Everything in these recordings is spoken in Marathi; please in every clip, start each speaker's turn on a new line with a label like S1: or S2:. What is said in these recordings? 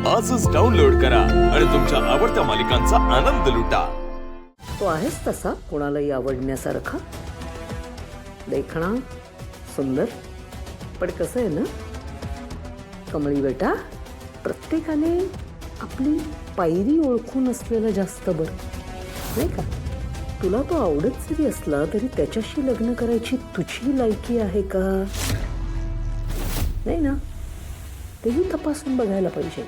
S1: आजच डाउनलोड करा आणि तुमच्या आवडत्या मालिकांचा आनंद लुटा।
S2: तो आहेस तसा कोणालाही आवडण्यासारखा, देखणा, सुंदर, पण कसं आहे ना कमळी बेटा, प्रत्येकाने आपली पायरी ओळखून असलेलं जास्त बरं नाही का? तुला तो आवडत जरी असला तरी त्याच्याशी लग्न करायची तुझी लायकी आहे का नाही ना, तेही तपासून बघायला पाहिजे।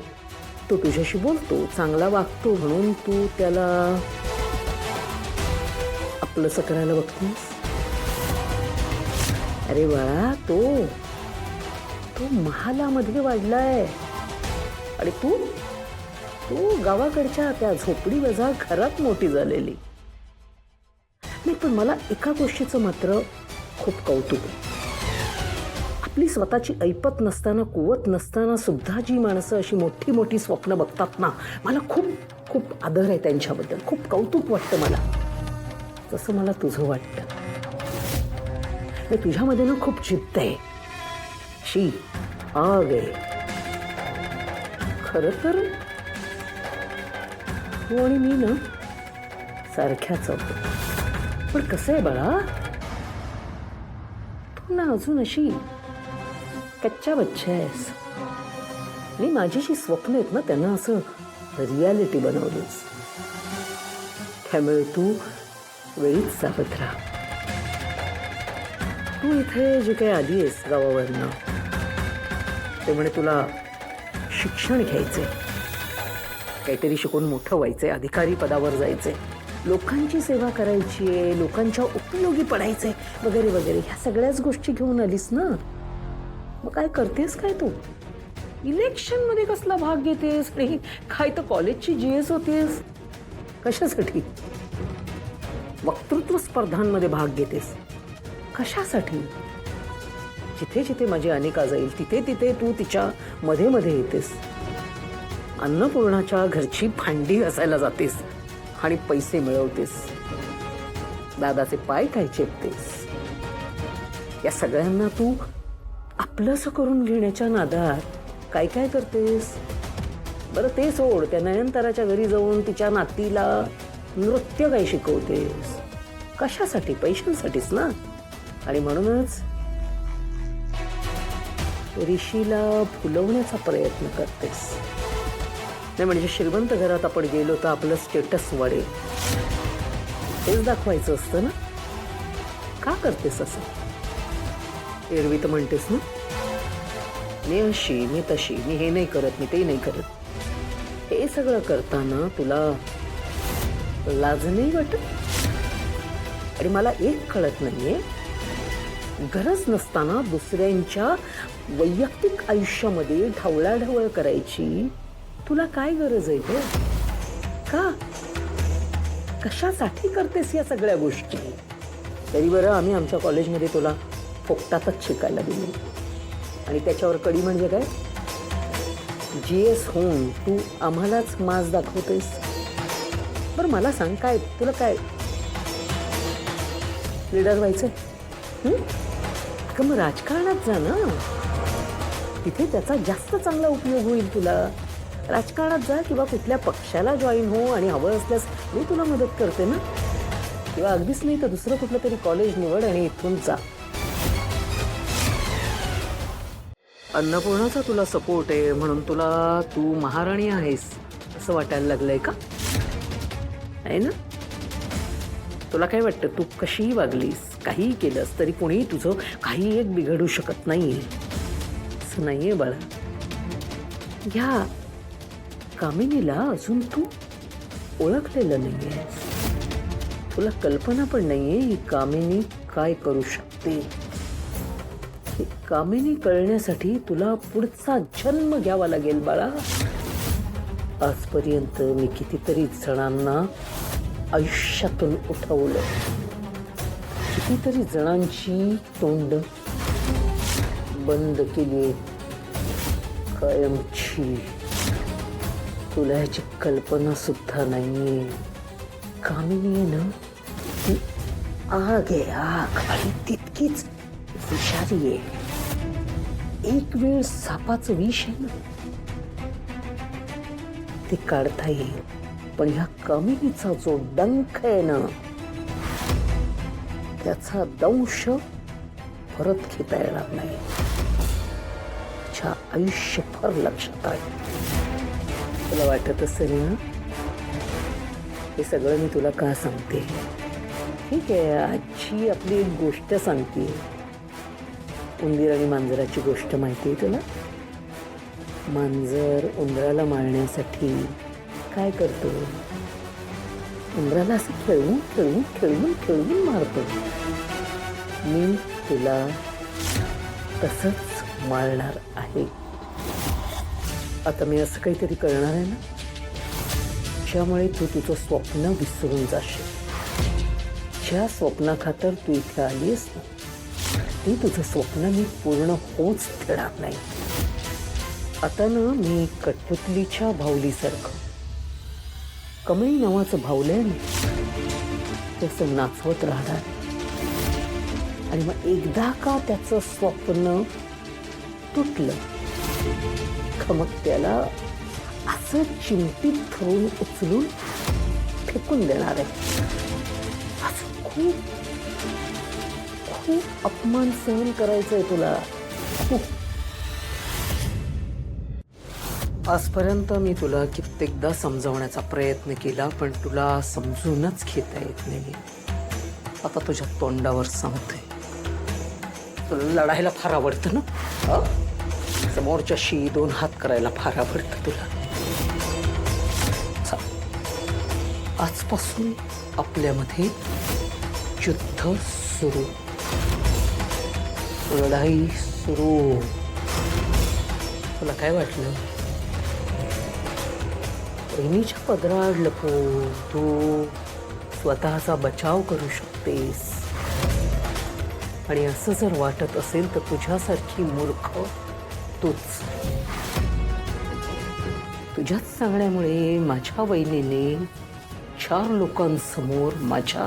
S2: तो तुझ्याशी बोलतो, चांगला वागतो म्हणून तू त्याला आपलंसं करायला बघतेस? अरे बाळा, तो महालामध्ये वाढलाय आणि तू गावाकडच्या त्या झोपडी वजा घरात मोठी झालेली नाही। पण मला एका गोष्टीचं मात्र खूप कौतुक आहे, आपली स्वतःची ऐपत नसताना, कुवत नसताना सुद्धा जी माणसं अशी मोठी मोठी स्वप्न बघतात ना, मला खूप खूप आदर आहे त्यांच्याबद्दल, खूप कौतुक वाटतं मला, तसं मला तुझं वाटतं। तुझ्यामध्ये ना खूप जिद्द आहे, शी आग आहे। खरं तर तू आणि मी ना सारख्याच आहोत, पण कसं आहे बाळा, तू ना अजून अशी कच्च्या बच्चा आहेस आणि माझी जी स्वप्न आहेत ना त्यांना असं रियालिटी बनवलीस, त्यामुळे तू वेळीच सावध राहा। तू इथे जे काही आली आहेस गावावरनं, ते म्हणे तुला शिक्षण घ्यायचंय, काहीतरी शिकून मोठं व्हायचंय, अधिकारी पदावर जायचंय, लोकांची सेवा करायची आहे, लोकांच्या उपयोगी पडायचंय वगैरे वगैरे, ह्या सगळ्याच गोष्टी घेऊन आलीस ना। मग काय करतेस काय तू? इलेक्शन मध्ये कसला भाग घेतेस? काय तर कॉलेजची GS होतेस, कशासाठी? वक्तृत्व स्पर्धांमध्ये भाग घेतेस, कशासाठी? जिथे जिथे माझी अनिका जाईल तिथे तिथे तू तिच्या मध्ये मध्ये येतेस, अन्नपूर्णाच्या घरची भांडी घासायला जातेस आणि पैसे मिळवतेस, दादाचे पाय काय चेपतेस। या सगळ्यांना तू आपलंसं करून घेण्याच्या नादात काय काय करतेस? बरं ते सोड, त्या नयनताराच्या घरी जाऊन तिच्या नातीला नृत्य काय शिकवतेस, कशासाठी? पैशांसाठीच ना। आणि म्हणूनच ऋषीला फुलवण्याचा प्रयत्न करतेस, नाही म्हणजे श्रीमंत घरात आपण गेलो तर आपलं स्टेटस वाढेल, हेच दाखवायचं असतं ना। का करतेस असं? एरवी तर म्हणतेस ना, मी अशी, मी तशी, मी हे नाही करत, मी ते नाही करत। हे सगळं करताना तुला लाज नाही वाटत? आणि मला एक कळत नाहीये, गरज नसताना दुसऱ्यांच्या वैयक्तिक आयुष्यामध्ये ढवळाढवळ करायची तुला काय गरज आहे ग? का, कशासाठी करतेस या सगळ्या गोष्टी? तरी बरं, आम्ही आमच्या कॉलेजमध्ये तुला फुकटातच शिकायला दिले आणि त्याच्यावर कडी म्हणजे काय? GS होऊन तू आम्हालाच माज दाखवतेस। बरं मला सांग, काय तुला काय लीडर व्हायचंय? का मग राजकारणात जा ना, तिथे त्याचा जास्त चांगला उपयोग होईल तुला। राजकारणात जा किंवा कुठल्या पक्षाला जॉईन हो, आणि हवं असल्यास मी तुला मदत करते ना, किंवा अगदीच नाही तर दुसरं कुठलं तरी कॉलेज निवड आणि इथून जा। अन्नपूर्णाचा तुला सपोर्ट आहे म्हणून तू महाराणी आहेस असं वाटायला लागलंय का? आहे ना? तुला काय वाटतं, तू कशीही वागलीस, काहीही केलंस तरी कोणीही तुझं काही एक बिघडू शकत नाहीये, असं नाहीये बाळा। ह्या कामिनीला अजून तू ओळखलेलं नाहीयेस, तुला कल्पना पण नाहीये ही कामिनी काय करू शकते। ही कामिनी कळण्यासाठी तुला पुढचा जन्म घ्यावा लागेल बाळा। आजपर्यंत मी कितीतरी जणांना आयुष्यातून उठवलं, कितीतरी जणांची तोंड बंद केली कायमची, तुला याची कल्पना सुद्धा नाहीये। कामिनी आहे ना, ती आग आहे, आग, आणि तितकीच विषारी आहे। एक वेळ सापाचं विष आहे ना, ते काढता येईल, पण ह्या कामिनीचा जो डंख आहे ना, त्याचा दंश परत घेता येणार नाही. तिच्या आयुष्यभर लक्षात आहे. तुला वाटत असेल ना हे सगळं मी तुला का सांगते? ठीक आहे, आजची आपली एक गोष्ट सांगते. उंदीर आणि मांजराची गोष्ट माहिती आहे तुला? मांजर उंदराला मारण्यासाठी काय करतो? उंदराला असं खेळवून खेळवून खेळवून खेळवून मारतो. मी तुला तसंच मारणार आहे. आता मी असं काहीतरी करणार आहे ना ज्यामुळे तू तुझं स्वप्न विसरून जाशील. ज्या स्वप्नाखातर तू इथे आलीस ना ते तुझं स्वप्न मी पूर्ण होऊच देणार नाही. आता ना मी कठपुतलीच्या भावलीसारखं कमळी नावाचं भावलं आहे ना तसं नाचवत राहणार. आणि मग एकदा का त्याचं स्वप्न तुटलं का मग त्याला असं चिमटीत धरून उचलून फेकून देणार आहे. असं खूप खूप अपमान सहन करायचंय तुला. खूप. आजपर्यंत मी तुला कित्येकदा समजावण्याचा प्रयत्न केला पण तुला समजूनच घेता येत नाही. आता तुझ्या तोंडावर सांगते. तुला लढायला फार आवडतं ना? समोरच्याशी 2 हात करायला फार आवडतं तुला. आजपासून आपल्यामध्ये युद्ध सुरू, लढाई सुरू. तुला काय वाटलं? बहिणीच्या पदरात लपून तू स्वतःचा बचाव करू शकतेस. आणि असं जर वाटत असेल तर तुझ्यासारखी मूर्ख तूच. तुझ्याच सांगण्यामुळे माझ्या बहिणीने 4 लोकांसमोर माझ्या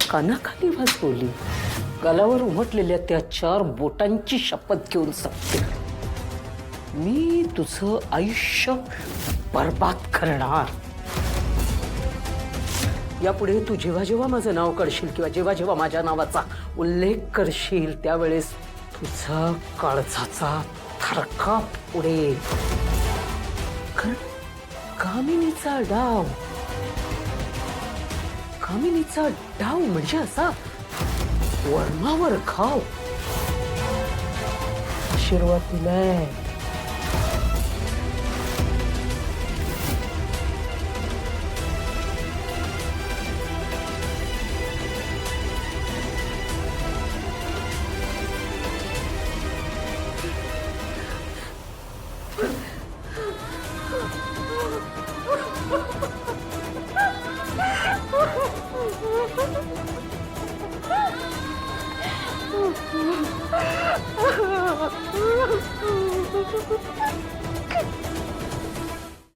S2: कानाखाली वाजवली. गालावर उमटलेल्या त्या 4 बोटांची शपथ घेऊन सांगते, मी तुझं आयुष्य बर्बाद करणार. यापुढे तू जेव्हा जेव्हा माझं नाव काढशील किंवा जेव्हा जेव्हा माझ्या नावाचा उल्लेख करशील त्यावेळेस तुझा काळजाचा थरकाप उडेल. कारण कामिनीचा डाव म्हणजे असा वर्मावर खाव. आशीर्वाद दिलाय.